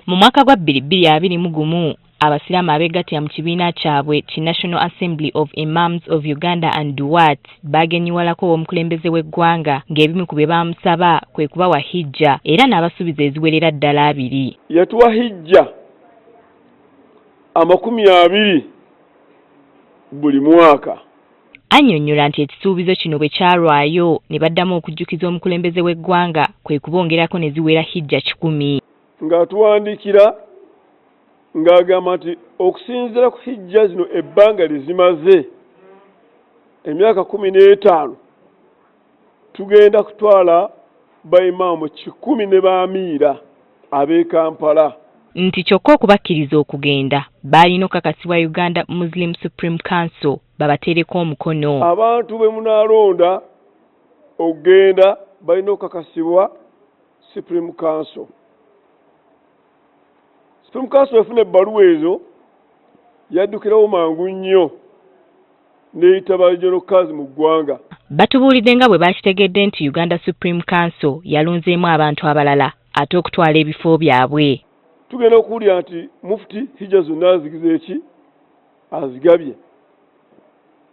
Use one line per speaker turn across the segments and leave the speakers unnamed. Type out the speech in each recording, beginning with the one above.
Mu mwaka gwa 2021 abasiraamu abeegattira mu kibiina kyabwe ki National Assembly of Imams of Uganda and Duat bagenyiwalako omukulembeze w'eggwanga ng'ebimu ku bye baamusaba kwe kubawa hijja era n'abasuubiza eziwerera ddala 2.
Yatuwa hijja 20 buli mwaka.
Annyonnyola nti ekisuubizo kino bwe kyalwayo ne baddamu okujjukiza omukulembeze w'eggwanga kwe kubongerako ne ziwera hijja 10.
Ng'atuwandiikira ng'agamba nti okusinziira ku hijja zino ebbanga lizimaze emyaka 15 tugenda kutwala bayimaamu 10 ne baamiira ab'e Kampala.
Nti kyokka okubakkiriza okugenda baalina okakasibwa Uganda Muslim Supreme Council babateereko omukono.
Abantu bwe munaalonda okugenda balina okukakasibwa Supreme Council. Supreme Council efuna ebbaluwa ezo yaddukirawo mangu nnyo n'eyita Regional Council mu ggwanga.
Batubuulidde nga bwe bakitegedde nti Uganda Supreme Council yalonzeemu abantu abalala ate okutwala ebifo byabwe.
Tugenda okuwulira nti Mufti hijja zonna azigize eki azigabye.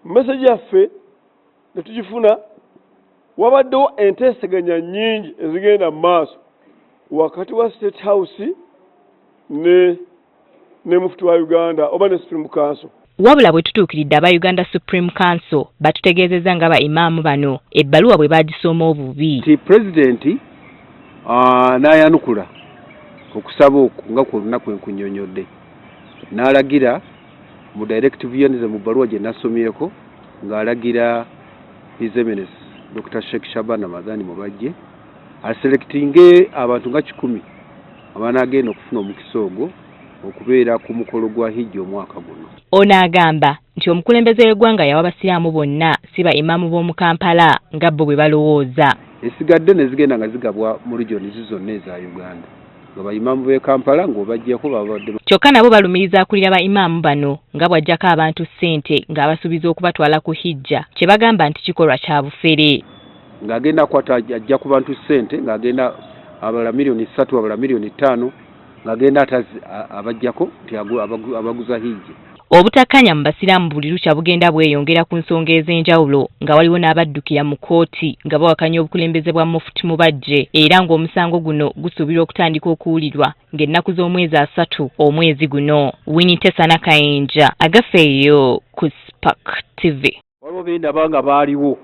Message yaffe ne tugifuna wabaddewo enteeseganya nnyingi ezigenda mu maaso wakati wa State House ne Mufti wa Uganda oba ne Supreme Council.
Wabula bwe tutuukiridde aba Uganda Supreme Council batutegeezezza nga ba imaamu bano ebbaluwa bwe baagisoma obubi.
Ti President n'ayanukula okusaba oku nga ku lunaku enkunnyonnyodde n'alagira mu directive yonize mu bbaluwa gye nasomyeko ng'alagira His Eminence Dr. Sheikh Shaban Ramadhani Mubajje aselectinge abantu nga 10 abanagenda okufuna omukisa ogwo okubeera ku mukolo gwa hijja omwaka guno.
Ono agamba nti omukulembeze w'eggwanga yawa abasiraamu bonna si ba imaamu b'omu Kampala nga bo bwe balowooza.
Esigadde ne zigenda nga zigabwa mu regions zonna eza Uganda. Nga ba imaamu b'e Kampala ng'obajjako babadde.
Kyokka nabo balumiriza akulira ba imaamu bano nga bw'ajjako abantu ssente ng'abasuubiza okubatwala ku hijja kye bagamba nti kikolwa kya bufere.
Ng'agenda akwata ajja ku bantu ssente ng'agenda abala milioni 3 abala milioni 5 ng'agenda abajjako nti abaguza hijja.
Obutakanya mu basiraamu buli lukya bugenda bweyongera ku nsonga ez'enjawulo nga waliwo n'abaddukira mu kooti nga bawakanya obukulembeze bwa Mufti Mubajje era ng'omusango guno gusuubirwa okutandika okuwulirwa ng'ennaku z'omwezi 3 omwezi guno. Winnie Nakayinja agafeeyo ku Spark TV.
Waliwo bendaba nga baaliwo